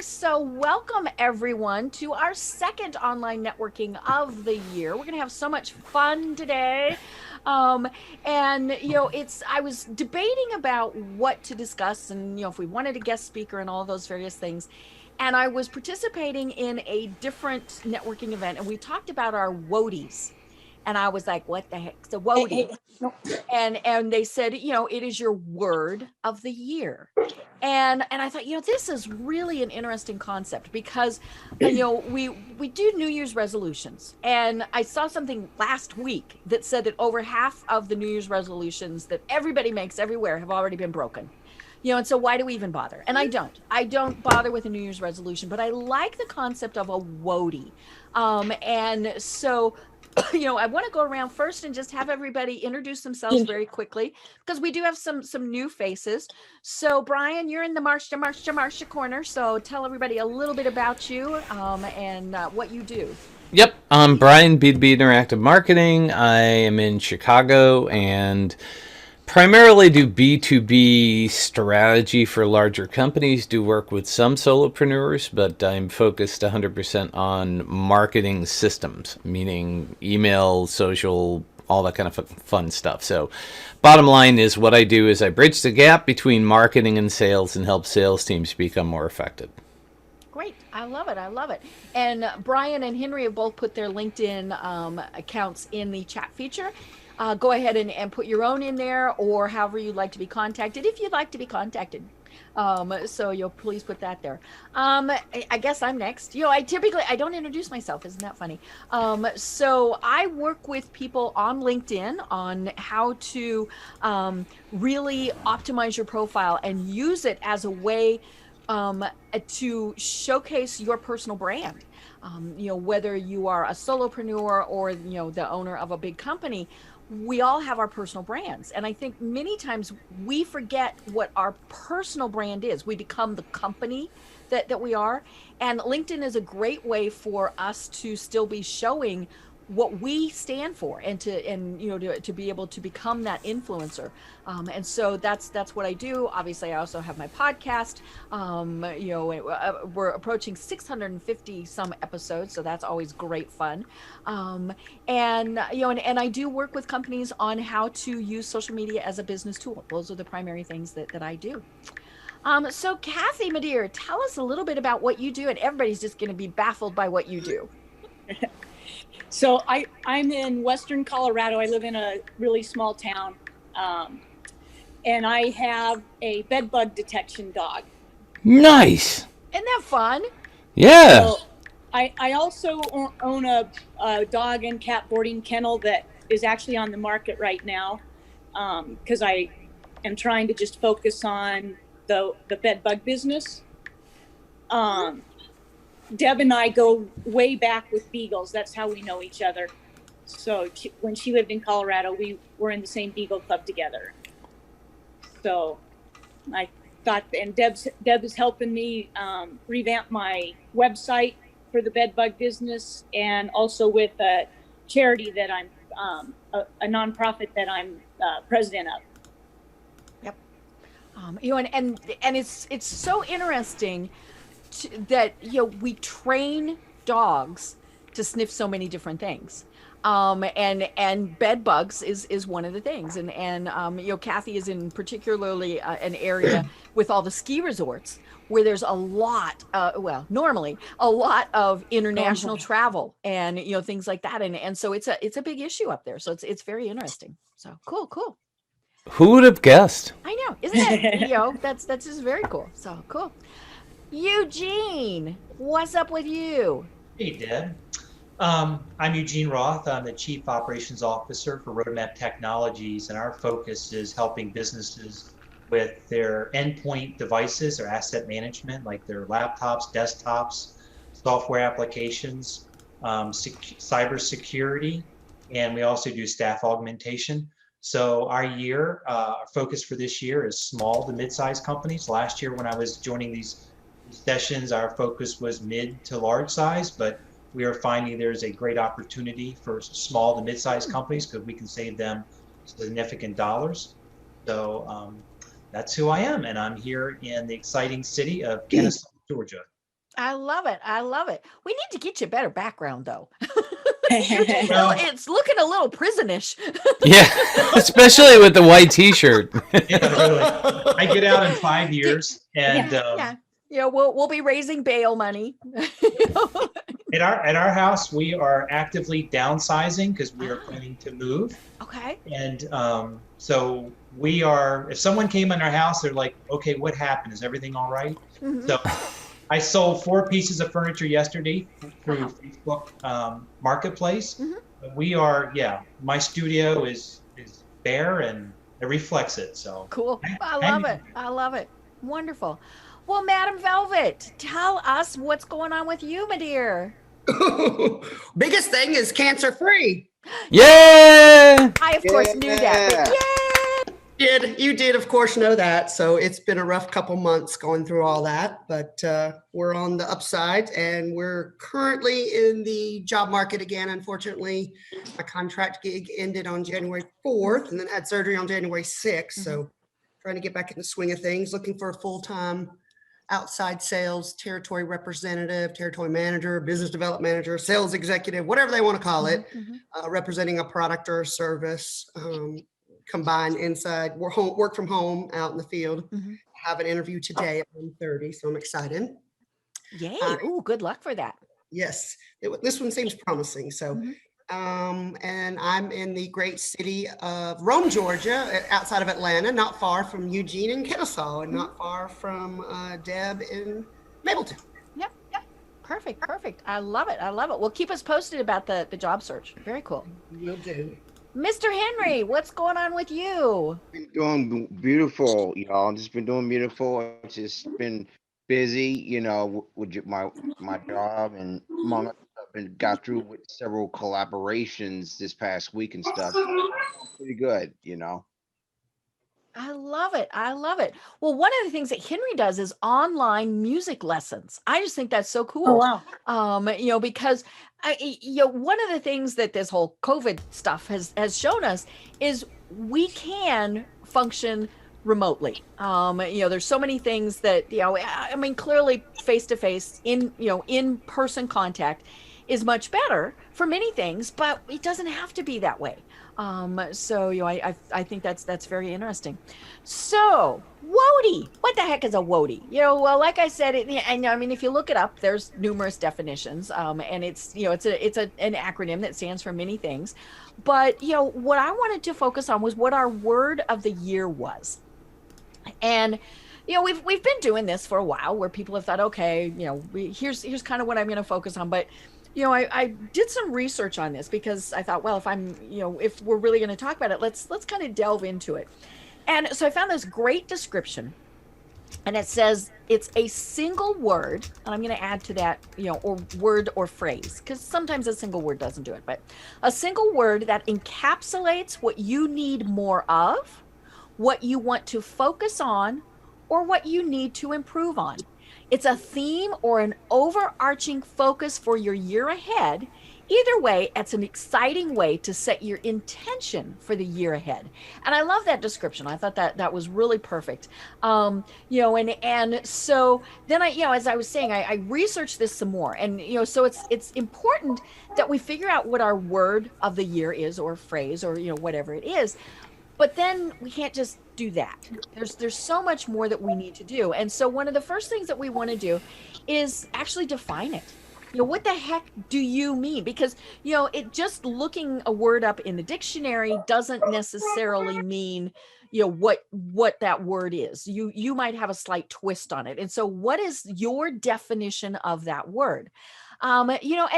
So, welcome everyone to our second online networking of the year. We're going to have so much fun today. Um, I was debating about what to discuss and, if we wanted a guest speaker and all those various things. And I was participating in a different networking event and we talked about our WOTYs. And I was like, what the heck's a WOTY? No. And they said, it is your word of the year. And I thought, this is really an interesting concept because we do New Year's resolutions. And I saw something last week that said that over half of the New Year's resolutions that everybody makes everywhere have already been broken. And so why do we even bother? And I don't bother with a New Year's resolution, but I like the concept of a WOTY. And so I want to go around first and just have everybody introduce themselves very quickly because we do have some new faces. So Brian, you're in the Marsha corner. So tell everybody a little bit about you and what you do. Yep, I'm Brian, B2B Interactive Marketing. I am in Chicago and primarily do B2B strategy for larger companies, do work with some solopreneurs, but I'm focused 100% on marketing systems, meaning email, social, all that kind of fun stuff. So bottom line is what I do is I bridge the gap between marketing and sales and help sales teams become more effective. Great. I love it. I love it. And Brian and Henry have both put their LinkedIn accounts in the chat feature. Go ahead and put your own in there or however you'd like to be contacted, if you'd like to be contacted. So you'll please put that there. I guess I'm next. I don't introduce myself. Isn't that funny? So I work with people on LinkedIn on how to really optimize your profile and use it as a way to showcase your personal brand. Whether you are a solopreneur or, the owner of a big company, we all have our personal brands. And I think many times we forget what our personal brand is. We become the company that we are. And LinkedIn is a great way for us to still be showing what we stand for and to be able to become that influencer. And so that's what I do. Obviously, I also have my podcast. We're approaching 650 some episodes, so that's always great fun. And I do work with companies on how to use social media as a business tool. Those are the primary things that I do. So Kathy, my dear, tell us a little bit about what you do, and everybody's just going to be baffled by what you do. So I'm in Western Colorado. I live in a really small town. And I have a bed bug detection dog. Nice. Isn't that fun? Yeah. So I also own a dog and cat boarding kennel that is actually on the market right now because I am trying to just focus on the bed bug business. Deb and I go way back with beagles. That's how we know each other. So when she lived in Colorado, we were in the same Beagle Club together. So I thought, and Deb is helping me revamp my website for the bed bug business, and also with a charity that I'm a nonprofit that I'm president of. Yep. And it's so interesting that we train dogs to sniff so many different things, and bed bugs is one of the things, and Kathy is in particularly an area with all the ski resorts where there's a lot normally a lot of international travel and things like that, and so it's a big issue up there, so it's very interesting. So cool. Who would have guessed? I know, isn't it? That's just very cool. So cool. Eugene, what's up with you? Hey, Deb. I'm Eugene Roth. I'm the Chief Operations Officer for Roadmap Technologies, and our focus is helping businesses with their endpoint devices, their asset management, like their laptops, desktops, software applications, cybersecurity, and we also do staff augmentation. So our focus for this year is small to mid-sized companies. Last year when I was joining these sessions, our focus was mid to large size, but we are finding there's a great opportunity for small to mid-sized companies because we can save them significant dollars. So that's who I am, and I'm here in the exciting city of Kennesaw, Georgia. I love it. I love it. We need to get you a better background though. Well, It's looking a little prisonish. Yeah, especially with the white T-shirt. yeah, really. I get out in 5 years, and Yeah. You know, we'll be raising bail money. at our house, we are actively downsizing because we are Ah. planning to move. Okay. And so we are, if someone came in our house, they're like, okay, what happened? Is everything all right? Mhm. So I sold 4 pieces of furniture yesterday through Wow. Facebook Marketplace. Mhm. We are, yeah, my studio is bare and it reflects it. So Cool. I hang love it. I love it. Wonderful. Well, Madam Velvet, tell us what's going on with you, my dear. Biggest thing is cancer free. Yeah. I, of course, knew that, but yay! You did, of course, know that. So it's been a rough couple months going through all that, but we're on the upside and we're currently in the job market again. Unfortunately, my contract gig ended on January 4th and then had surgery on January 6th. So trying to get back in the swing of things, looking for a full-time outside sales, territory representative, territory manager, business development manager, sales executive, whatever they want to call it, representing a product or a service, combined inside, work from home, out in the field. Have an interview today at 1:30, so I'm excited. Yay. Ooh, good luck for that. Yes, this one seems promising. So, and I'm in the great city of Rome, Georgia, outside of Atlanta, not far from Eugene and Kennesaw, and not far from Deb in Mableton. Yep. Perfect. I love it. Well, keep us posted about the job search. Very cool. Will do. Mr. Henry, what's going on with you? Been doing beautiful, y'all. Just been doing beautiful. It's just been busy, with my job and among other stuff, and got through with several collaborations this past week and stuff. Pretty good. I love it. Well, one of the things that Henry does is online music lessons. I just think that's so cool. Oh, wow. Because one of the things that this whole COVID stuff has shown us is we can function remotely. There's so many things that, clearly face to face in person contact is much better for many things, but it doesn't have to be that way. I think that's very interesting. So WOTY, what the heck is a WOTY? Well, like I said, if you look it up, there's numerous definitions, and it's an acronym that stands for many things. But what I wanted to focus on was what our word of the year was, and we've been doing this for a while, where people have thought, okay, here's kind of what I'm going to focus on, but. I did some research on this because I thought, well, if we're really going to talk about it, let's kind of delve into it. And so I found this great description, and it says it's a single word, and I'm going to add to that, or word or phrase, because sometimes a single word doesn't do it, but a single word that encapsulates what you need more of, what you want to focus on, or what you need to improve on. It's a theme or an overarching focus for your year ahead. Either way, it's an exciting way to set your intention for the year ahead. And I love that description. I thought that was really perfect. And so then as I was saying, I researched this some more, and so it's important that we figure out what our word of the year is, or phrase, or whatever it is. But then we can't just do that. There's so much more that we need to do. And so one of the first things that we want to do is actually define it. What the heck do you mean? Because, it just looking a word up in the dictionary doesn't necessarily mean, what that word is. You might have a slight twist on it. And so what is your definition of that word? And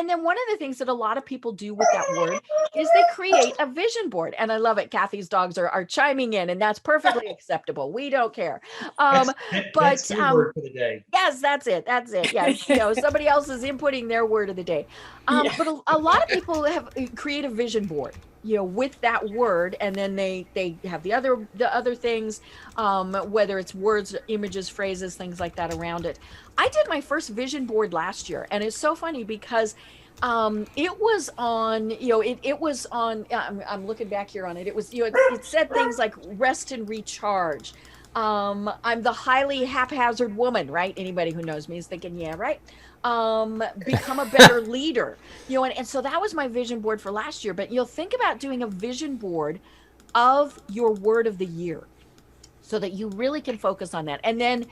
then one of the things that a lot of people do with that word is they create a vision board. And I love it. Kathy's dogs are chiming in, and that's perfectly acceptable. We don't care. That's your word for the day. Yes, that's it. Yes. Somebody else is inputting their word of the day. But a lot of people create a vision board, with that word, and then they have the other things, whether it's words, images, phrases, things like that around it. I did my first vision board last year, and it's so funny because it was on, it was on, I'm looking back here on it. It was, it said things like rest and recharge, I'm the highly haphazard woman, right? Anybody who knows me is thinking, yeah, right. Become a better leader, and so that was my vision board for last year. But you'll think about doing a vision board of your word of the year so that you really can focus on that. And then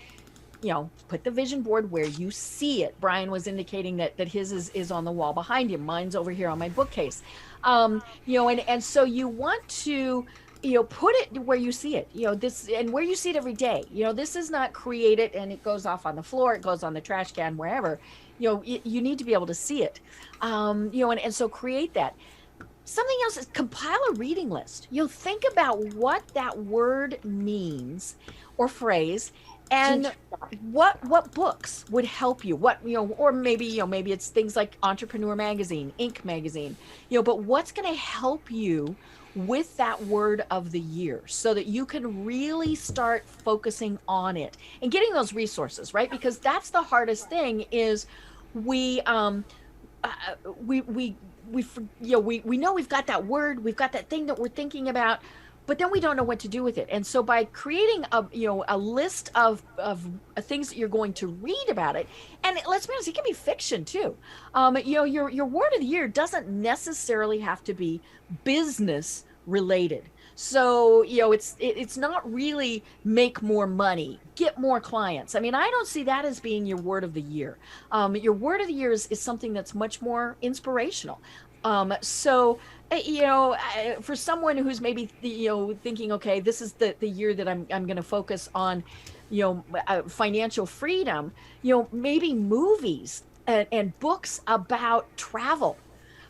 put the vision board where you see it. Brian was indicating that his is on the wall behind him. Mine's over here on my bookcase. And so you want to put it where you see it, this, and where you see it every day. This is not create it and it goes off on the floor, it goes on the trash can, wherever. You need to be able to see it. And so create that. Something else is compile a reading list. Think about what that word means or phrase, and what books would help you, or maybe it's things like Entrepreneur Magazine, Inc. Magazine, but what's going to help you with that word of the year so that you can really start focusing on it and getting those resources, right? Because that's the hardest thing is we know we've got that word, we've got that thing that we're thinking about, but then we don't know what to do with it. And so by creating a list of things that you're going to read about it, and let's be honest, it can be fiction too. Your word of the year doesn't necessarily have to be business related. So it's not really make more money, get more clients. I mean, I don't see that as being your word of the year. Your word of the year is something that's much more inspirational. For someone who's maybe thinking, okay, this is the year that I'm going to focus on financial freedom, maybe movies and books about travel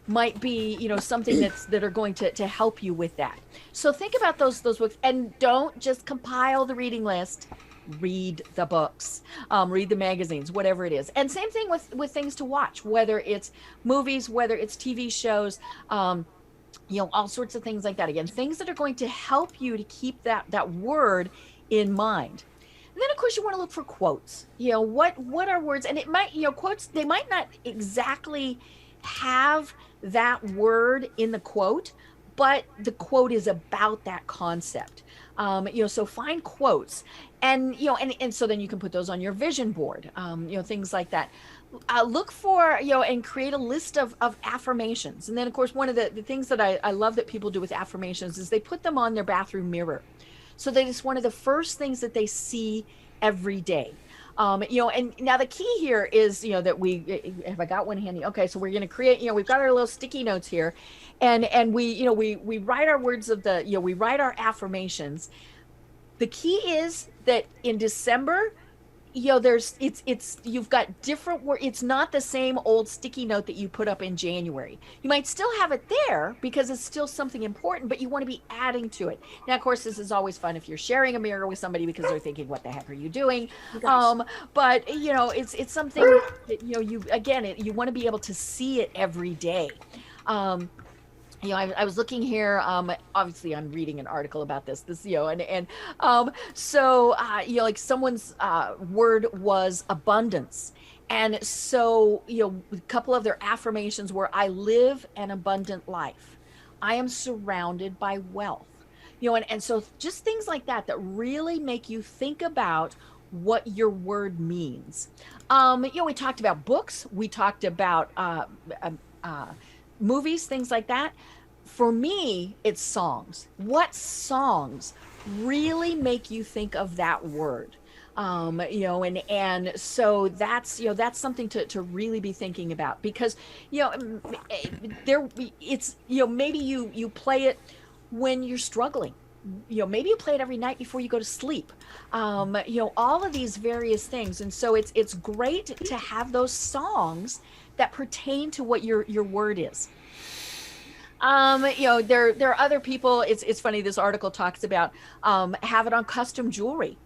might be something that are going to help you with that. So think about those books, and don't just compile the reading list. Read the books, read the magazines, whatever it is. And same thing with things to watch, whether it's movies, whether it's TV shows, all sorts of things like that. Again, things that are going to help you to keep that word in mind. And then of course you want to look for quotes. What are words? And it might, quotes, they might not exactly have that word in the quote, but the quote is about that concept. So find quotes, and so then you can put those on your vision board, things like that. Look for, and create a list of affirmations. And then of course, one of the things that I love that people do with affirmations is they put them on their bathroom mirror. So that it's one of the first things that they see every day. And now the key here is, that have I got one handy? Okay. So we're going to create, we've got our little sticky notes here, and we write our words of we write our affirmations. The key is that in December, you've got different words. It's not the same old sticky note that you put up in January. You might still have it there because it's still something important, but you want to be adding to it. Now, of course, this is always fun if you're sharing a mirror with somebody because they're thinking, what the heck are you doing? But it's something that, you want to be able to see it every day. I was looking here, obviously I'm reading an article about this, like someone's word was abundance. And so, a couple of their affirmations were, I live an abundant life. I am surrounded by wealth. And so just things like that really make you think about what your word means. We talked about books, we talked about movies, things like that. For me, it's songs. What songs really make you think of that word? And so that's something to really be thinking about, because maybe you play it when you're struggling. Maybe you play it every night before you go to sleep. All of these various things. And so it's great to have those songs that pertain to what your word is. There are other people. It's funny. This article talks about have it on custom jewelry.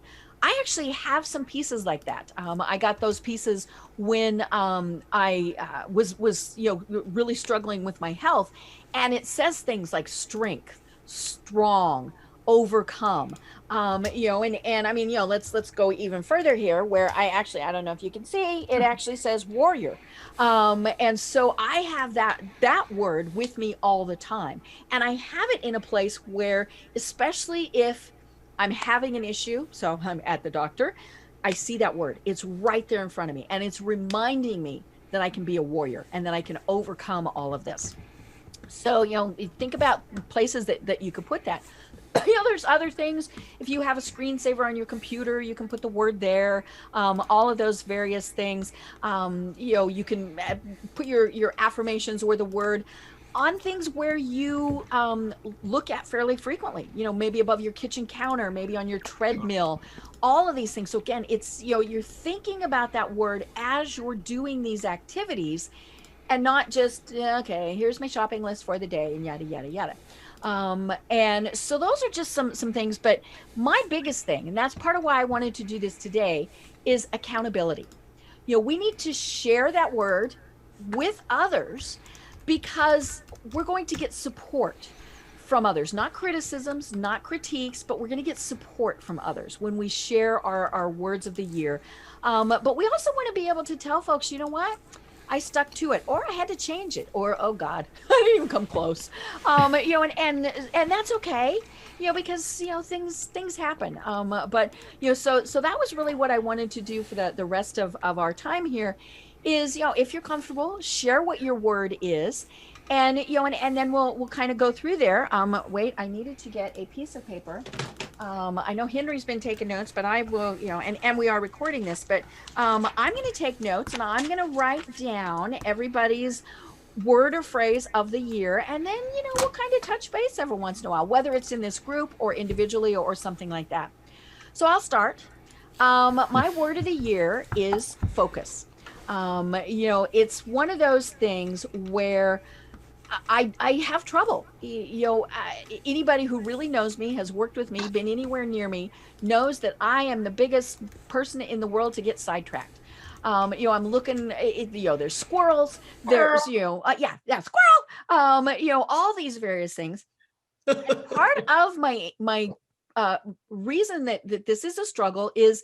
I actually have some pieces like that. I got those pieces when I was really struggling with my health, and it says things like strength, strong, overcome. And I mean, let's go even further here, where I don't know if you can see, it actually says warrior. And so I have that word with me all the time, and I have it in a place where, especially if I'm having an issue, so I'm at the doctor, I see that word. It's right there in front of me, and it's reminding me that I can be a warrior and that I can overcome all of this. So, think about places that you could put that. There's other things. If you have a screensaver on your computer, you can put the word there. All of those various things. You can put your affirmations or the word on things where you look at fairly frequently, maybe above your kitchen counter, maybe on your treadmill, all of these things. So again, it's, you're thinking about that word as you're doing these activities, and not just, okay, here's my shopping list for the day and yada, yada, yada. And so those are just some things, but my biggest thing, and that's part of why I wanted to do this today, is accountability. We need to share that word with others, because we're going to get support from others, not criticisms, not critiques, but we're going to get support from others when we share our words of the year. But we also want to be able to tell folks, you know what? I stuck to it, or I had to change it, or, oh God, I didn't even come close. And that's okay, because, things happen. But, so that was really what I wanted to do for the rest of our time here is, if you're comfortable, share what your word is. And, and then we'll kind of go through there. Wait, I needed to get a piece of paper. I know Henry's been taking notes, but I will, and we are recording this, but I'm going to take notes, and I'm going to write down everybody's word or phrase of the year. And then, we'll kind of touch base every once in a while, whether it's in this group or individually or something like that. So I'll start. My word of the year is focus. It's one of those things where I have trouble. Anybody who really knows me, has worked with me, been anywhere near me, knows that I am the biggest person in the world to get sidetracked. I'm looking, there's squirrels, there's, squirrel, all these various things. Part of my reason that this is a struggle is,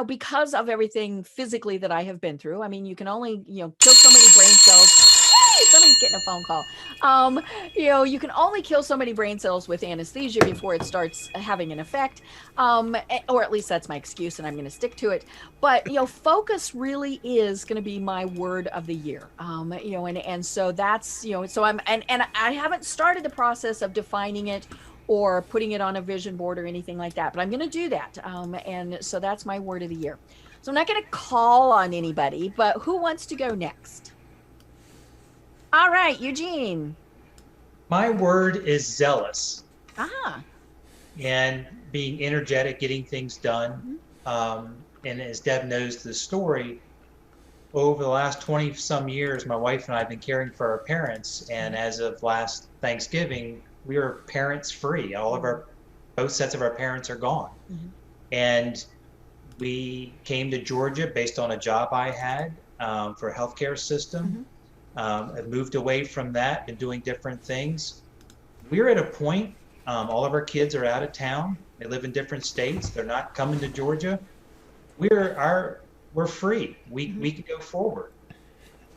because of everything physically that I have been through. I mean, you can only, kill so many brain cells. Hey, somebody's getting a phone call. You can only kill so many brain cells with anesthesia before it starts having an effect. Or at least that's my excuse, and I'm going to stick to it. But, focus really is going to be my word of the year. And so that's, so and I haven't started the process of defining it or putting it on a vision board or anything like that, but I'm going to do that. And so that's my word of the year. So I'm not going to call on anybody, but who wants to go next? All right, Eugene. My word is zealous. Ah. And being energetic, getting things done. And as Deb knows the story, over the last 20 some years, my wife and I have been caring for our parents. And as of last Thanksgiving, we are parents free. Both sets of our parents are gone. And we came to Georgia based on a job I had for a healthcare system. I've moved away from that, been doing different things. We're at a point, all of our kids are out of town. They live in different states. They're not coming to Georgia. We're free. We can go forward.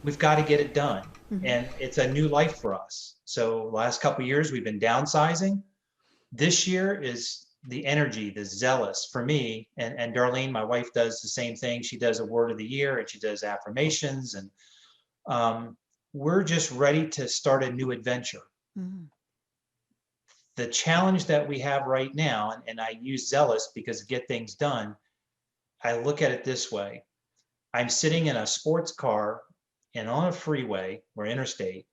We've got to get it done. And it's a new life for us. So last couple of years, we've been downsizing. This year is the energy, the zealous for me. And Darlene, my wife, does the same thing. She does a word of the year, and she does affirmations. And we're just ready to start a new adventure. The challenge that we have right now, and I use zealous because to get things done, I look at it this way. I'm sitting in a sports car and on a freeway or interstate,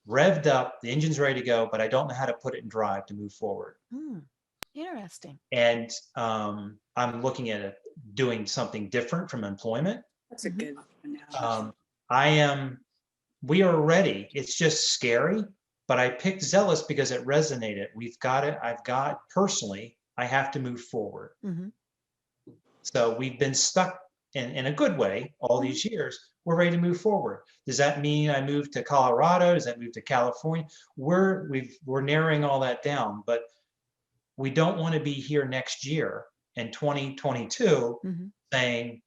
revved up, the engine's ready to go, but I don't know how to put it in drive to move forward. Interesting. And I'm looking at it doing something different from employment. That's a good analogy. We are ready. It's just scary, but I picked zealous because it resonated. We've got it. Personally, I have to move forward. So we've been stuck in a good way all these years. We're ready to move forward. Does that mean I move to Colorado? Does that move to California? We're narrowing all that down, but we don't want to be here next year in 2022 saying,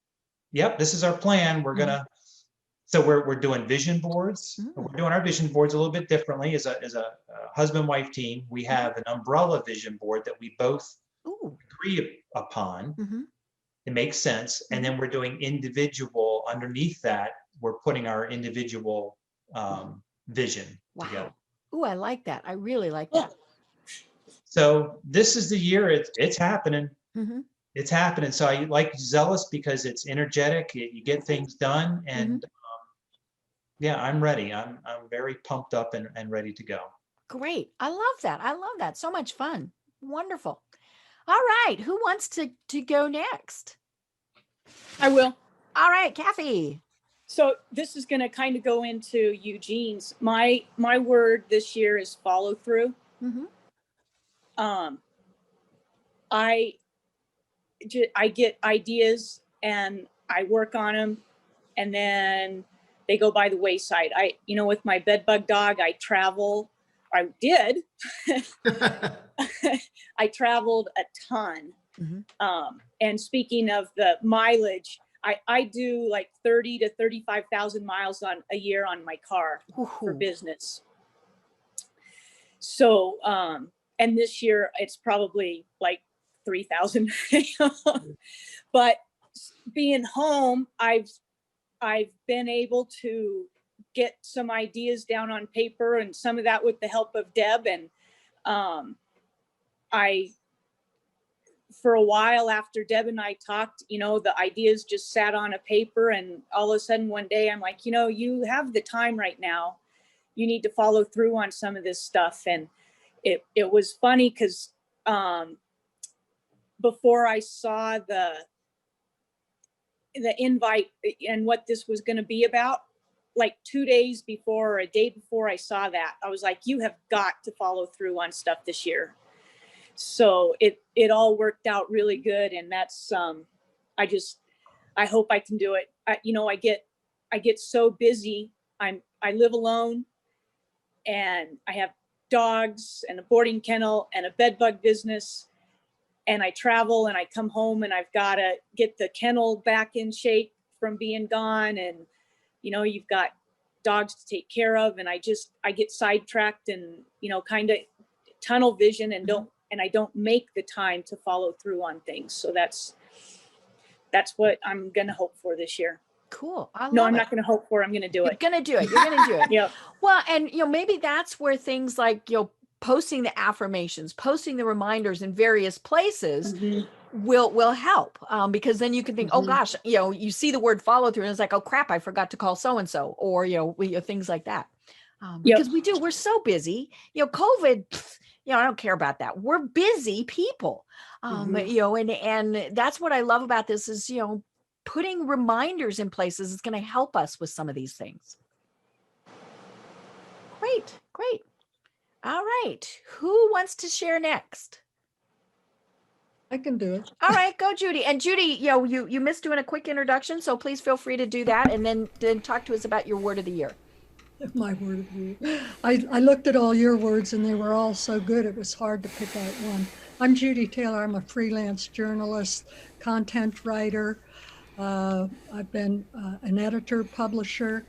yep, this is our plan. We're gonna. So we're doing vision boards. We're doing our vision boards a little bit differently. As a husband-wife team, we have an umbrella vision board that we both Ooh. agree upon. Mm-hmm. It makes sense. And then we're doing individual underneath that. We're putting our individual vision together. Wow. Ooh, I like that. I really like Cool. that. So this is the year. It's happening. Mm-hmm. It's happening. So I like Zealous because it's energetic. You get things done, and yeah, I'm ready. I'm very pumped up and ready to go. Great. I love that. I love that. So much fun. Wonderful. All right. Who wants to go next? I will. All right, Kathy. So this is going to kind of go into Eugene's. My word this year is follow through. Mm-hmm. I get ideas and I work on them, and then they go by the wayside. With my bed bug dog, I travel. I did. I traveled a ton. Mm-hmm. And speaking of the mileage, I do like 30 to 35,000 miles a year on my car for business. So, and this year it's probably like 3,000. But being home, I've been able to get some ideas down on paper, and some of that with the help of Deb. And for a while after Deb and I talked, the ideas just sat on a paper, and all of a sudden one day I'm like, you have the time right now. You need to follow through on some of this stuff. And it was funny because before I saw the invite and what this was going to be about, like 2 days before or a day before I saw that, I was like, you have got to follow through on stuff this year. So it all worked out really good. And that's, I hope I can do it. I get so busy. I live alone, and I have dogs and a boarding kennel and a bed bug business. And I travel and I come home and I've got to get the kennel back in shape from being gone. And, you've got dogs to take care of. And I get sidetracked and, kind of tunnel vision and I don't make the time to follow through on things. So that's what I'm going to hope for this year. Cool. I'm not going to hope for, I'm going to do it. You're going to do it. You're going to do it. Yeah. Well, and, maybe that's where things like, posting the affirmations, posting the reminders in various places will help. Because then you can think, oh gosh, you see the word follow through and it's like, oh crap, I forgot to call so-and-so, or, things like that. Because we're so busy, COVID, I don't care about that. We're busy people. And that's what I love about this is, putting reminders in places is going to help us with some of these things. Great. All right. Who wants to share next? I can do it. All right, go Judy. And Judy, you missed doing a quick introduction, so please feel free to do that and then talk to us about your word of the year. My word of the year. I looked at all your words and they were all so good it was hard to pick out one. I'm Judy Taylor. I'm a freelance journalist, content writer. I've been an editor, publisher,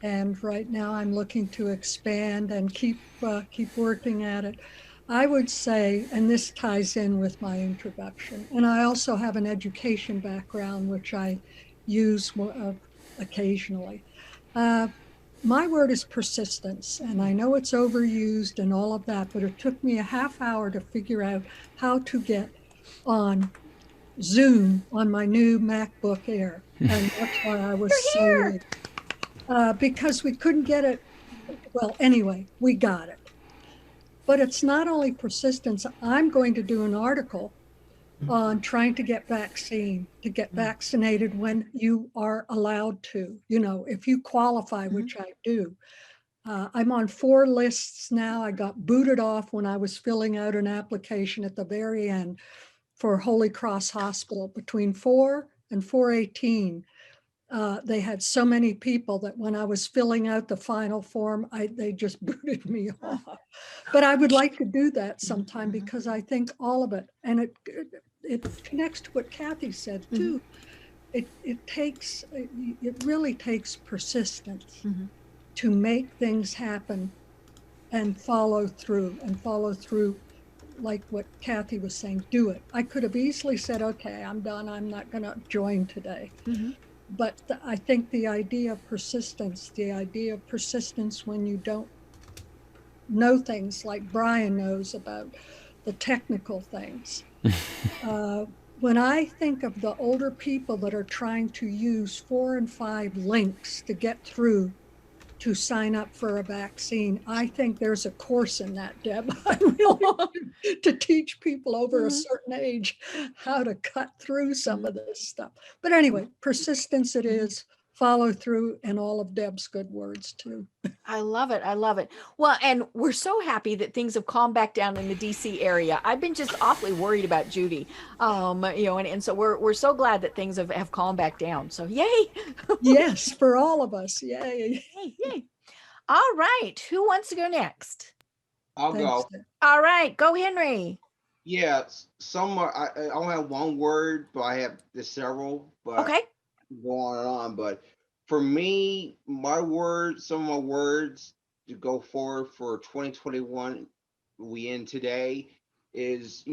and right now I'm looking to expand and keep working at it. I would say, and this ties in with my introduction, and I also have an education background, which I use occasionally. My word is persistence, and I know it's overused and all of that, but it took me a half hour to figure out how to get on Zoom on my new MacBook Air, and that's why I was so late. Because we couldn't get it. Well, anyway, we got it. But it's not only persistence. I'm going to do an article on trying to get vaccinated when you are allowed to, if you qualify, which I do. I'm on 4 lists now. I got booted off when I was filling out an application at the very end for Holy Cross Hospital. Between 4 and 4:18, they had so many people that when I was filling out the final form, they just booted me off. But I would like to do that sometime because I think all of it, and it connects to what Kathy said too. It really takes persistence to make things happen and follow through like what Kathy was saying, do it. I could have easily said, okay, I'm done. I'm not going to join today. Mm-hmm. But I think the idea of persistence when you don't know things like Brian knows about the technical things. When I think of the older people that are trying to use 4 and 5 links to get through to sign up for a vaccine, I think there's a course in that, Deb. I really to teach people over a certain age how to cut through some of this stuff. But anyway, persistence it is, follow through, and all of Deb's good words too. I love it. I love it. Well, and we're so happy that things have calmed back down in the DC area. I've been just awfully worried about Judy. And so we're so glad that things have calmed back down. So yay. Yes, for all of us. Yay. Yay, yay. All right. Who wants to go next? I'll Thanks, go. Deb. All right. Go, Henry. Yeah, some are, I only have one word, but I have there's several, but Okay. go on and on. But for me, some of my words to go forward for 2021, we in today is,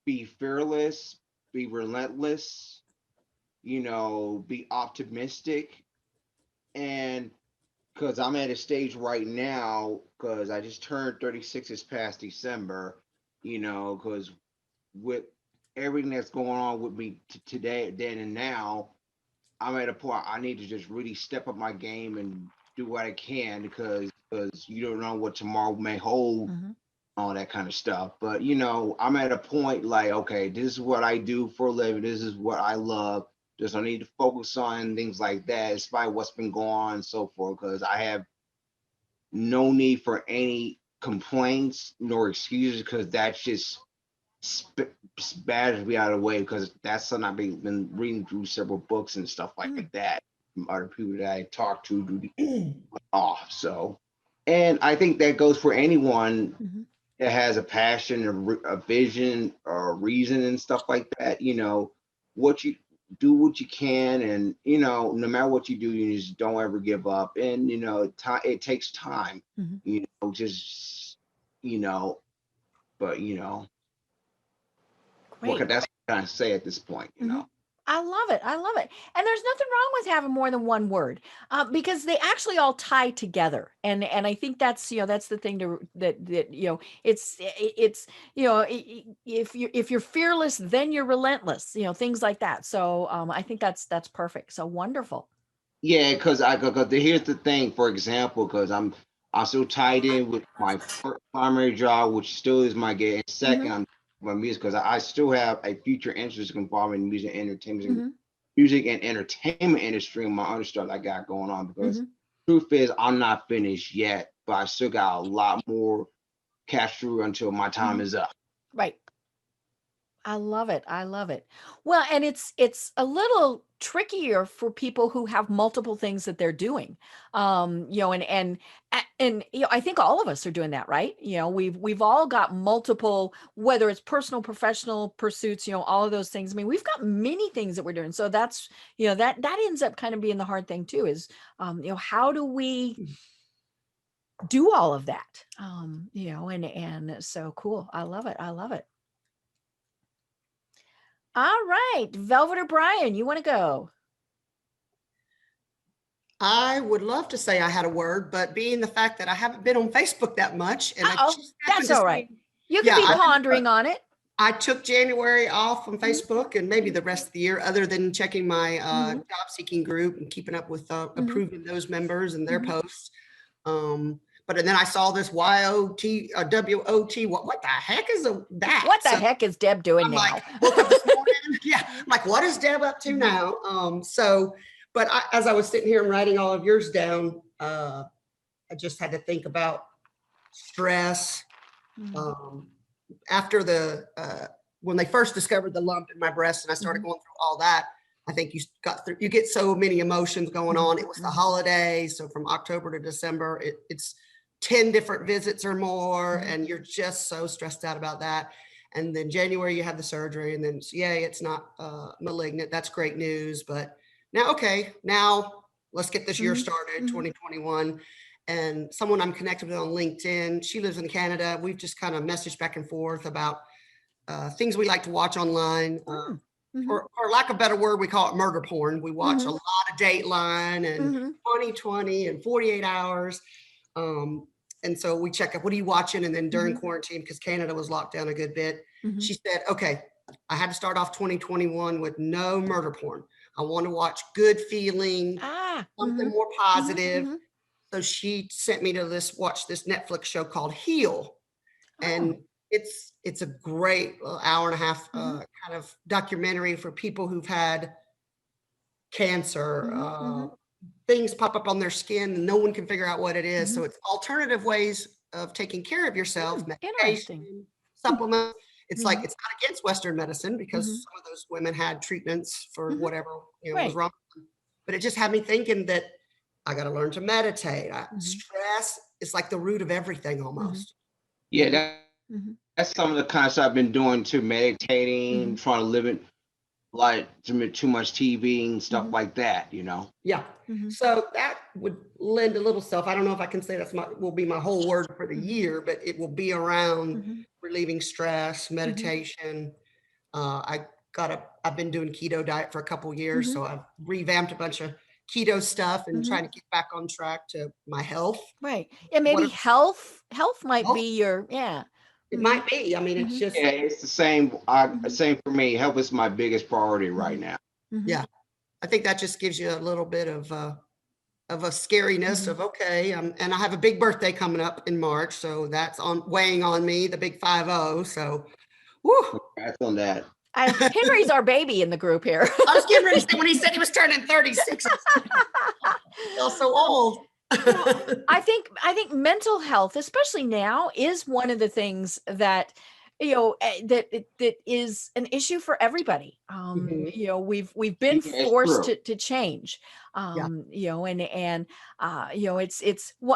be fearless, be relentless, be optimistic. And because I'm at a stage right now, because I just turned 36 this past December, because with everything that's going on with me today, then and now, I'm at a point I need to just really step up my game and do what I can because you don't know what tomorrow may hold, all that kind of stuff. But I'm at a point like, okay, this is what I do for a living. This is what I love. Just I need to focus on things like that, despite what's been going on and so forth, because I have no need for any complaints nor excuses, because that's just batters me out of the way, because that's something I've been reading through several books and stuff like that from other people that I talk to do the off. So, and I think that goes for anyone that has a passion, a vision, or a reason and stuff like that. What you do, what you can, and no matter what you do, you just don't ever give up. And it takes time. Just but Great. that's what I'm trying to say at this point, I love it. I love it. And there's nothing wrong with having more than one word, because they actually all tie together. And I think that's that's the thing that it's if you're fearless, then you're relentless. Things like that. So I think that's perfect. So wonderful. Yeah, because here's the thing. For example, because I'm still tied in with my primary job, which still is my gig. And second, I'm my music, because I still have a future interest involving music and entertainment, music and entertainment industry, and my other stuff I got going on. Because truth is, I'm not finished yet, but I still got a lot more cash through until my time is up. Right. I love it. I love it. Well, and it's a little trickier for people who have multiple things that they're doing. And I think all of us are doing that, right? We've all got multiple, whether it's personal, professional pursuits, all of those things. I mean, we've got many things that we're doing. So that's, that ends up kind of being the hard thing too, is how do we do all of that? And so cool. I love it. I love it. All right, Velvet or Brian, you want to go? I would love to say I had a word, but being the fact that I haven't been on Facebook that much, and I just happened That's to all see- right. You can be pondering on it. I took January off from Facebook and maybe the rest of the year, other than checking my job seeking group and keeping up with approving those members and their posts. But then I saw this WOTY, WOT. What the heck is that? What the heck is Deb doing I'm now? like, woke up this morning. Yeah, I'm like, what is Deb up to now? But as I was sitting here and writing all of yours down, I just had to think about stress. After when they first discovered the lump in my breast and I started going through all that, I think you get so many emotions going on. It was the holiday. So from October to December, it's 10 different visits or more. And you're just so stressed out about that. And then January, you have the surgery, and then, yay, it's not malignant. That's great news. But now let's get this year started, 2021. and someone I'm connected with on LinkedIn. She lives in Canada. We've just kind of messaged back and forth about things we like to watch online. For lack of a better word, we call it murder porn. We watch a lot of Dateline and 2020 and 48 Hours. And so we check up, what are you watching? And then during quarantine, because Canada was locked down a good bit, she said, okay, I had to start off 2021 with no murder porn. I want to watch good feeling, something more positive. So she sent me to watch this Netflix show called Heal. And it's a great hour and a half kind of documentary for people who've had cancer, things pop up on their skin and no one can figure out what it is. So it's alternative ways of taking care of yourself, medication, supplements. It's like, it's not against Western medicine, because some of those women had treatments for whatever was wrong. But it just had me thinking that I got to learn to meditate. Stress is like the root of everything almost. Yeah, that's some of the kind of stuff I've been doing too, meditating, trying to limit like too much TV and stuff like that, Yeah. So that would lend a little self. I don't know if I can say will be my whole word for the year, but it will be around relieving stress, meditation. I've been doing keto diet for a couple years, so I've revamped a bunch of keto stuff and trying to get back on track to my health. Right. And maybe health might be your, It might be. I mean, it's just. Yeah, it's the same. Same for me. Health is my biggest priority right now. Yeah. I think that just gives you a little bit of a scariness of, okay, and I have a big birthday coming up in March, so that's weighing on me, the big 50. So, woo. Congrats on that. Henry's our baby in the group here. I was getting ready to say, when he said he was turning 36, I feel so old. I think mental health, especially now, is one of the things that that is an issue for everybody. We've been forced to change. It's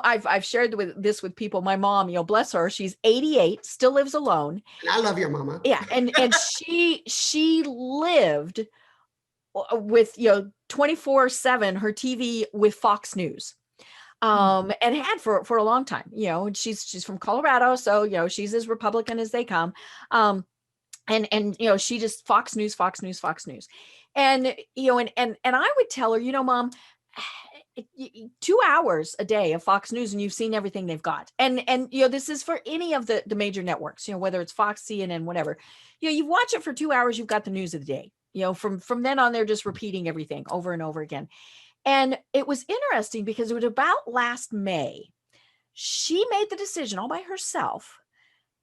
I've shared this with people. My mom, bless her, she's 88, still lives alone. And I love your mama. Yeah, and she lived with 24/7 her TV with Fox News. And had for a long time, and she's from Colorado. So, she's as Republican as they come. And she just Fox News. And, and I would tell her, Mom, 2 hours a day of Fox News and you've seen everything they've got. And this is for any of the major networks, whether it's Fox, CNN, whatever, you watch it for 2 hours, you've got the news of the day, from then on, they're just repeating everything over and over again. And it was interesting because it was about last May, she made the decision all by herself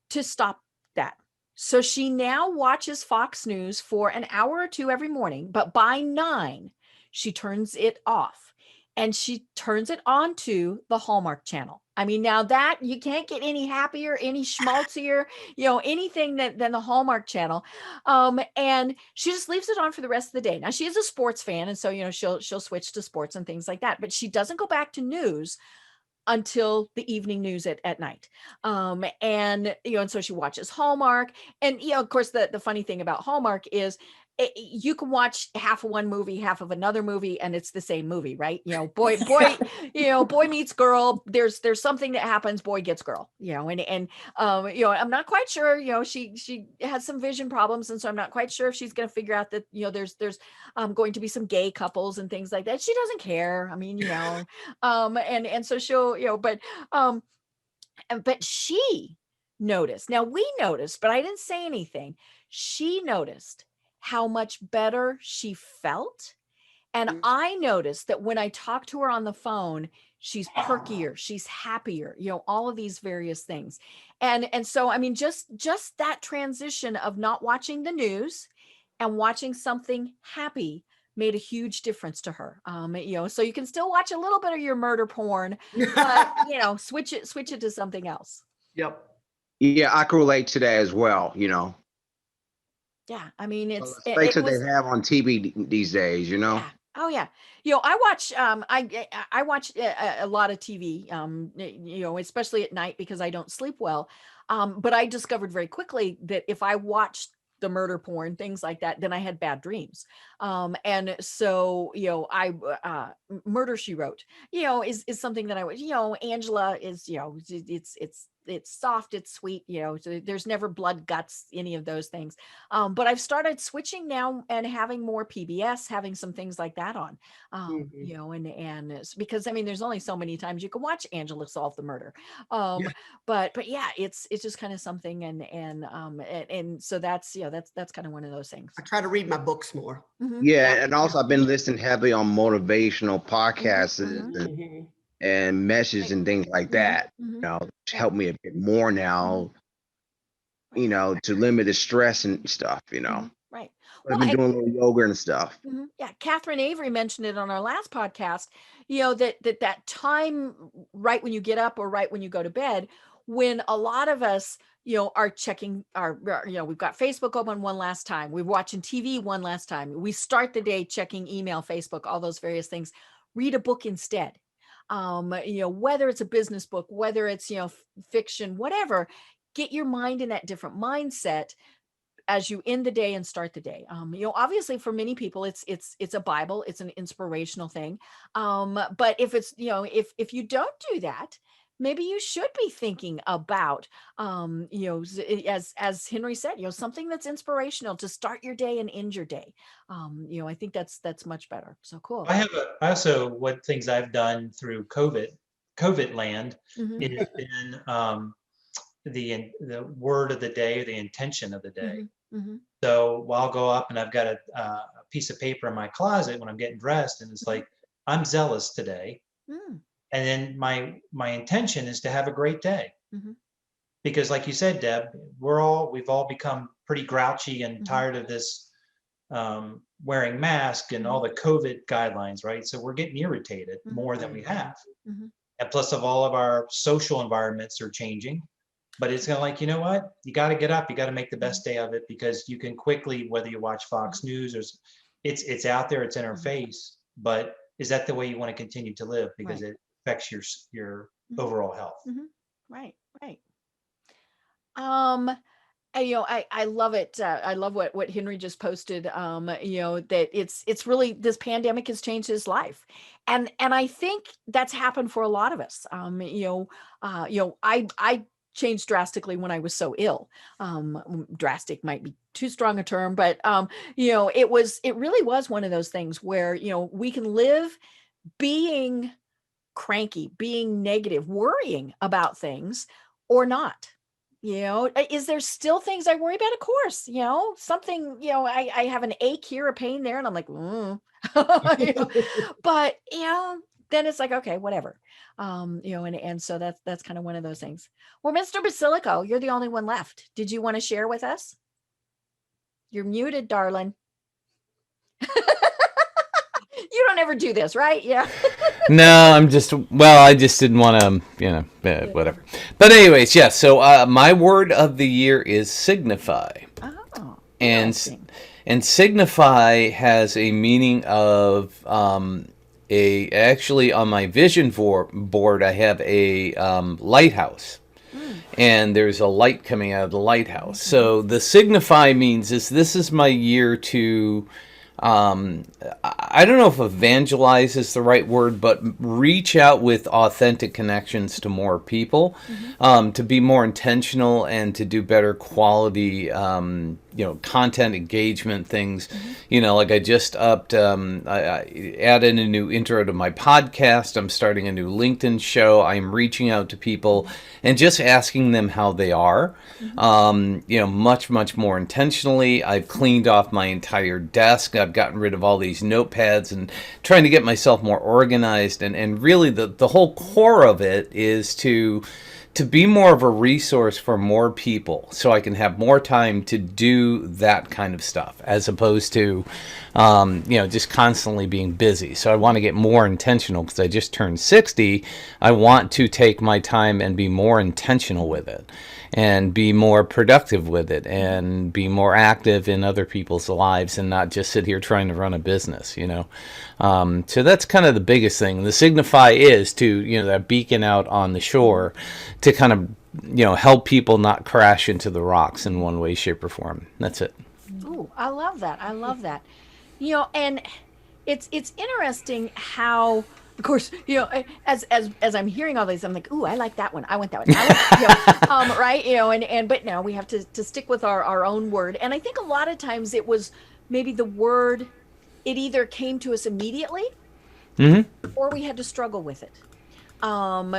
to stop that. So she now watches Fox News for an hour or two every morning, but by 9, she turns it off and she turns it on to the Hallmark Channel. I mean, now that you can't get any happier, any schmaltzier, anything than the Hallmark Channel. And she just leaves it on for the rest of the day. Now she is a sports fan. And so, she'll switch to sports and things like that, but she doesn't go back to news until the evening news at night. And so she watches Hallmark. And, of course, the funny thing about Hallmark is you can watch half of one movie, half of another movie, and it's the same movie, right? Boy meets girl. There's something that happens. Boy gets girl. And I'm not quite sure. She has some vision problems, and so I'm not quite sure if she's going to figure out that there's going to be some gay couples and things like that. She doesn't care. I mean, and so she'll but she noticed. Now we noticed, but I didn't say anything. She noticed how much better she felt. And I noticed that when I talked to her on the phone, she's perkier, she's happier, all of these various things. And so, I mean, just that transition of not watching the news and watching something happy made a huge difference to her. So you can still watch a little bit of your murder porn, but switch it to something else. Yep. Yeah, I can relate to that as well, Yeah, I mean, the mistakes that they have on TV these days, Yeah. Oh yeah. I watch I watch a lot of TV, especially at night because I don't sleep well. But I discovered very quickly that if I watched the murder porn, things like that, then I had bad dreams. And so, Murder, She Wrote, is something that I would, Angela is, it's soft, it's sweet, so there's never blood, guts, any of those things. But I've started switching now and having more PBS, having some things like that on, and because I mean, there's only so many times you can watch Angela solve the murder. But yeah, it's just kind of something, and so that's that's kind of one of those things. I try to read my books more. Yeah, and also I've been listening heavily on motivational podcasts and messages and things like that. To help me a bit more now. To limit the stress and stuff. Right. I've been doing a little yoga and stuff. Yeah, Catherine Avery mentioned it on our last podcast. That time right when you get up or right when you go to bed, when a lot of us are checking we've got Facebook open one last time, we're watching TV one last time, we start the day checking email, Facebook, all those various things. Read a book instead. Whether it's a business book, whether it's fiction, whatever, get your mind in that different mindset as you end the day and start the day. Obviously for many people it's a Bible, it's an inspirational thing. But if it's if you don't do that, maybe you should be thinking about as Henry said, something that's inspirational to start your day and end your day. I think that's much better. So cool. I also, what things I've done through COVID land, it has been the word of the day, the intention of the day. So I'll go up and I've got a piece of paper in my closet when I'm getting dressed, and it's like, I'm zealous today. And then my intention is to have a great day. Because like you said, Deb, we've all become pretty grouchy and tired of this wearing masks and all the COVID guidelines, right? So we're getting irritated more than we have. And plus of all of our social environments are changing. But it's kind of like, you know what? You got to get up. You got to make the best day of it, because you can quickly, whether you watch Fox News or it's out there, it's in our face. But is that the way you want to continue to live? Because it affects your overall health. Right. I love it. I love what Henry just posted. That it's really, this pandemic has changed his life, and I think that's happened for a lot of us. I changed drastically when I was so ill. Drastic might be too strong a term, but it really was one of those things where we can live being cranky, being negative, worrying about things, or not. Is there still things I worry about? Of course, something, I have an ache here, a pain there, and I'm like, but then it's like, okay, whatever. And so that's kind of one of those things. Well, Mr. Basilico, you're the only one left. Did you want to share with us? You're muted, darling. You don't ever do this, right? Yeah. No, I just didn't want to, whatever. But anyways, yeah. So my word of the year is signify. Oh, and signify has a meaning of actually on my vision board I have a lighthouse. And there's a light coming out of the lighthouse. So the signify means this is my year to I don't know if evangelize is the right word, but reach out with authentic connections to more people, to be more intentional and to do better quality, content engagement things. Like I just upped, I added a new intro to my podcast. I'm starting a new LinkedIn show. I'm reaching out to people and just asking them how they are, much, much more intentionally. I've cleaned off my entire desk. I've gotten rid of all these notepads and trying to get myself more organized. And really the whole core of it is to be more of a resource for more people so I can have more time to do that kind of stuff as opposed to, just constantly being busy. So I want to get more intentional because I just turned 60. I want to take my time and be more intentional with it and be more productive with it and be more active in other people's lives and not just sit here trying to run a business, So that's kind of the biggest thing. The signify is to, that beacon out on the shore to kind of, help people not crash into the rocks in one way, shape, or form. That's it. Ooh, I love that. I love that. And it's interesting how, of course, as I'm hearing all these, I'm like, ooh, I like that one. I want that one. I want, right? But now we have to stick with our own word. And I think a lot of times it was maybe the word, it either came to us immediately, or we had to struggle with it. And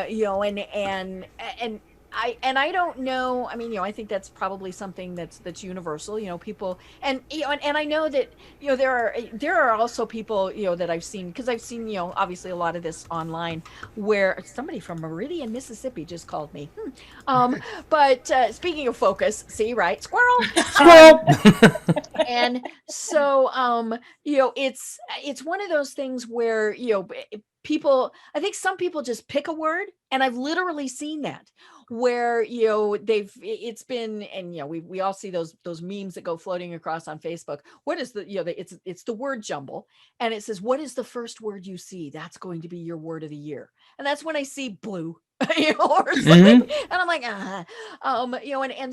I don't know. I mean, I think that's probably something that's universal. People, and I know that there are also people that I've seen, because I've seen obviously a lot of this online, where somebody from Meridian, Mississippi just called me. But speaking of focus, see, right, squirrel. Squirrel. And so it's one of those things where people, I think some people just pick a word, and I've literally seen that, where it's been, and we all see those memes that go floating across on Facebook. What is it's the word jumble, and it says, what is the first word you see? That's going to be your word of the year. And that's when I see blue. Or something. And I'm like, and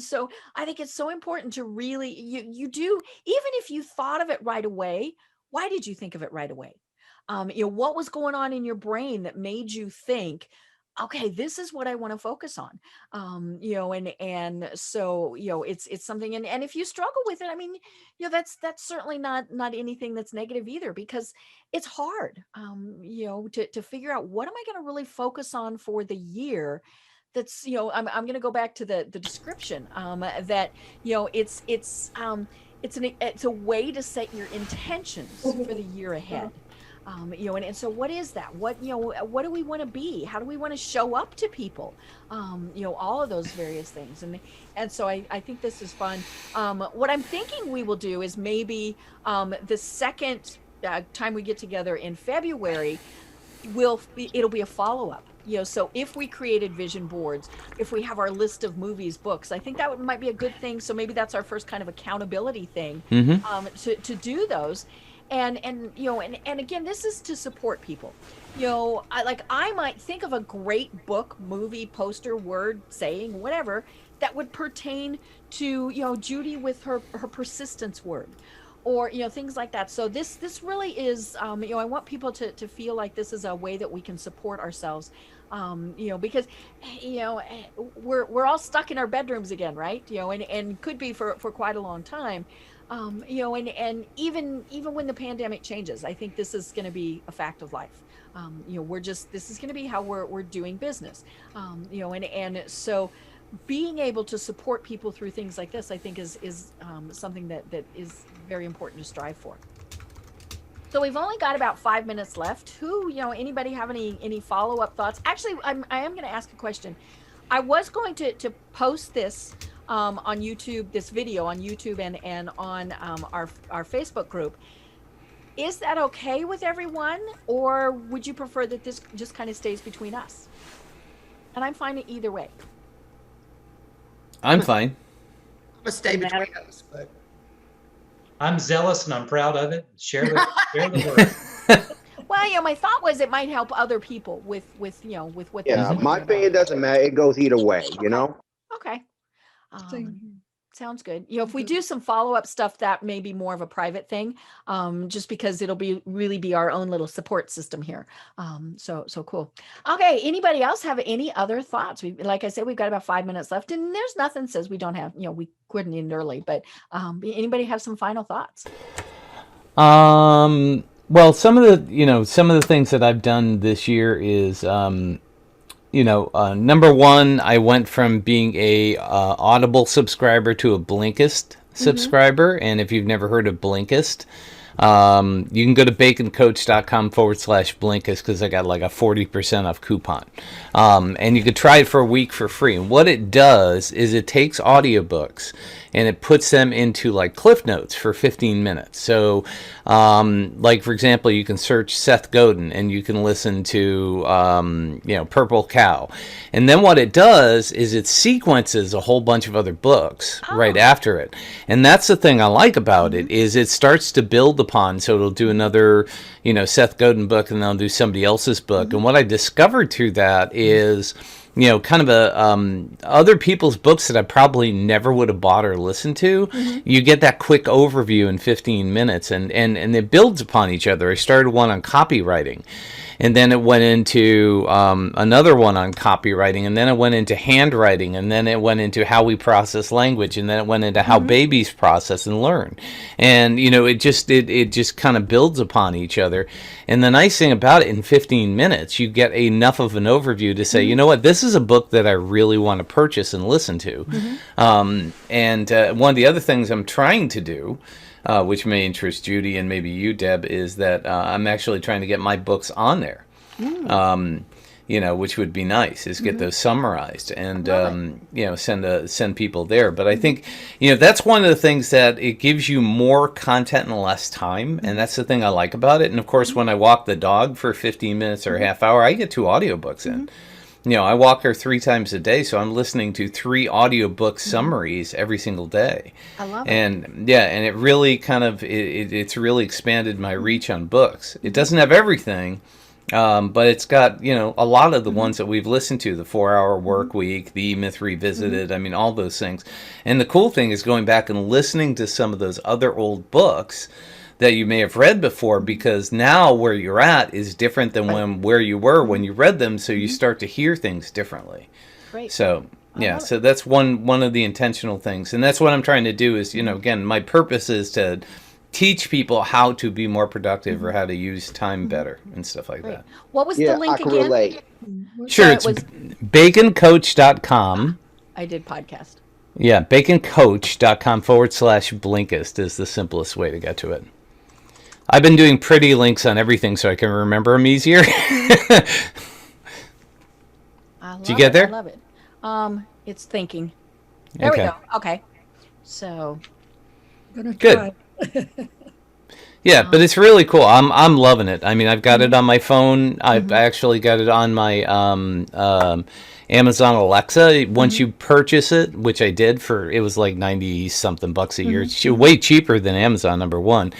so I think it's so important to really, you do, even if you thought of it right away, why did you think of it right away? What was going on in your brain that made you think, okay, this is what I want to focus on. And so, it's something, and if you struggle with it, I mean, that's certainly not anything that's negative either, because it's hard, to figure out, what am I going to really focus on for the year. That's, I'm going to go back to the description, that, it's a way to set your intentions for the year ahead. And so what is that? What do we want to be? How do we want to show up to people? All of those various things. And so I think this is fun. What I'm thinking we will do is maybe the second time we get together in February, it'll be a follow-up. So if we created vision boards, if we have our list of movies, books, I think that might be a good thing. So maybe that's our first kind of accountability thing, to do those. And again, this is to support people. I might think of a great book, movie, poster, word, saying, whatever, that would pertain to, Judy with her persistence word, or, things like that. So this really is, I want people to feel like this is a way that we can support ourselves, because, we're all stuck in our bedrooms again, right? And could be for quite a long time. And even when the pandemic changes, I think this is going to be a fact of life. This is going to be how we're doing business. And so being able to support people through things like this, I think is something that is very important to strive for. So we've only got about 5 minutes left. Anybody have any follow-up thoughts? Actually, I am going to ask a question. I was going to post this on YouTube, this video on YouTube and on our Facebook group. Is that okay with everyone, or would you prefer that this just kind of stays between us? And I'm fine either way. I'm fine. I'm gonna stay between us, but I'm zealous and I'm proud of it. Share the word. Well, my thought was it might help other people with what. Yeah, my opinion doesn't matter. It goes either way, Okay. Sounds good. If we do some follow-up stuff, that may be more of a private thing, just because it'll really be our own little support system here. So cool. Okay. Anybody else have any other thoughts? Like I said, we've got about 5 minutes left, and there's nothing says we don't have, we couldn't end early, but anybody have some final thoughts? Well, some of the things that I've done this year is, number one, I went from being a Audible subscriber to a Blinkist subscriber. And if you've never heard of Blinkist, you can go to baconcoach.com/Blinkist, because I got like a 40% off coupon. And you could try it for a week for free. And what it does is it takes audiobooks and it puts them into like Cliff Notes for 15 minutes. So, like, for example, you can search Seth Godin and you can listen to, Purple Cow. And then what it does is it sequences a whole bunch of other books right after it. And that's the thing I like about it, is it starts to build upon. So it'll do another, Seth Godin book, and then I'll do somebody else's book. And what I discovered through that is kind of other people's books that I probably never would have bought or listened to. You get that quick overview in 15 minutes, and it builds upon each other. I started one on copywriting, and then it went into another one on copywriting, and then it went into handwriting, and then it went into how we process language, and then it went into how babies process and learn. And it just kind of builds upon each other. And the nice thing about it, in 15 minutes, you get enough of an overview to say, you know what, this is a book that I really want to purchase and listen to. And one of the other things I'm trying to do, which may interest Judy and maybe you, Deb, is that I'm actually trying to get my books on there. Which would be nice, is get those summarized and send people there. But I think that's one of the things that it gives you more content in less time, and that's the thing I like about it. And of course, when I walk the dog for 15 minutes or a half hour, I get 2 audiobooks in. I walk her 3 times a day, so I'm listening to 3 audiobook summaries every single day. I love it. And it really kind of it's really expanded my reach on books. It doesn't have everything. But it's got, a lot of the ones that we've listened to, the 4-Hour Work Week, the E-Myth Revisited, I mean, all those things. And the cool thing is going back and listening to some of those other old books that you may have read before, because now where you're at is different than where you were when you read them, so you start to hear things differently. Great. So, so that's one of the intentional things. And that's what I'm trying to do is, again, my purpose is to teach people how to be more productive or how to use time better and stuff like that. What was the link I can again? relate. Sure, it's baconcoach.com. I did podcast. Yeah, baconcoach.com/Blinkist is the simplest way to get to it. I've been doing pretty links on everything so I can remember them easier. Did you get there? I love it. It's thinking. There we go. Okay. So. Gonna Good. try. Yeah, but it's really cool. I'm loving it. I mean, I've got it on my phone. I've actually got it on my Amazon Alexa. Once you purchase it, which I did it was like 90 something bucks a year. It's way cheaper than Amazon, number one.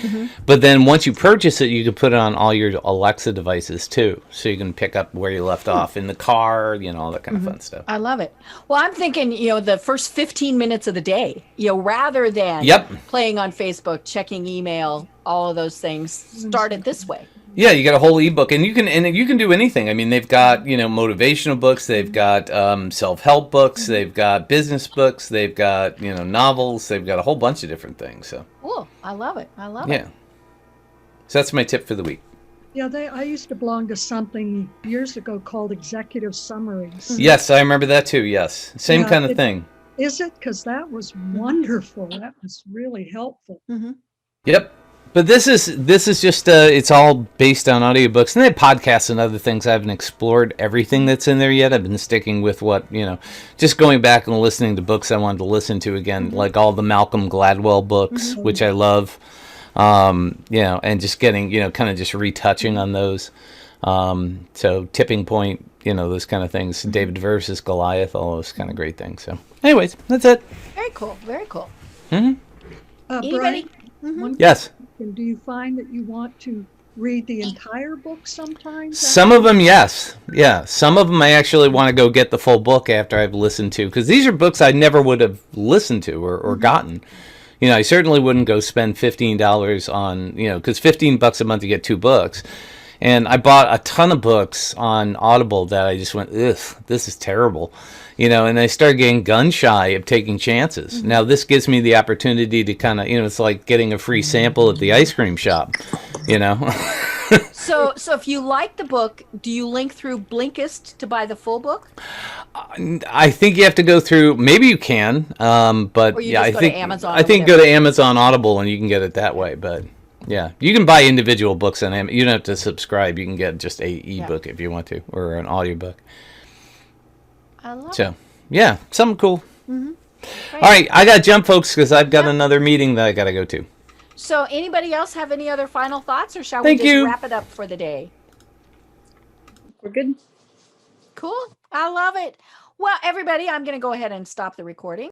But then once you purchase it, you can put it on all your Alexa devices too. So you can pick up where you left off in the car, all that kind of fun stuff. I love it. Well, I'm thinking, the first 15 minutes of the day, rather than playing on Facebook, checking email, all of those things, start it this way. Yeah, you got a whole ebook, and you can do anything. I mean, they've got motivational books, they've got self-help books, they've got business books, they've got novels, they've got a whole bunch of different things. So cool, I love it. It. Yeah, so that's my tip for the week. Yeah, I used to belong to something years ago called executive summaries. Yes, I remember that too. Yes, same kind of thing. Is it? Because that was wonderful. That was really helpful. Yep. But this is just it's all based on audiobooks, and they have podcasts and other things. I haven't explored everything that's in there yet. I've been sticking with what just going back and listening to books I wanted to listen to again, like all the Malcolm Gladwell books, which I love. And just getting kind of just retouching on those. So Tipping Point, those kind of things. David versus Goliath, all those kind of great things. So, anyways, that's it. Very cool. Very cool. Anybody? Yes. Do you find that you want to read the entire book sometimes? Some of them, yes. Yeah. Some of them I actually want to go get the full book after I've listened to, because these are books I never would have listened to or gotten. I certainly wouldn't go spend $15 on, because $15 a month you get 2 books. And I bought a ton of books on Audible that I just went, ugh, this is terrible. And I started getting gun shy of taking chances. Now this gives me the opportunity to kind of, it's like getting a free sample at the ice cream shop, So if you like the book, do you link through Blinkist to buy the full book? I think you have to go through, maybe you can, but or you yeah, just go to Amazon I think go to Amazon Audible and you can get it that way, but yeah, you can buy individual books on Amazon. You don't have to subscribe. You can get just a ebook if you want to, or an audiobook. I love So, it. yeah, something cool. All right, I got to jump, folks, because I've got another meeting that I got to go to. So anybody else have any other final thoughts, or shall Thank we just you. wrap it up for the day? We're good. Cool. I love it. Well, everybody, I'm going to go ahead and stop the recording.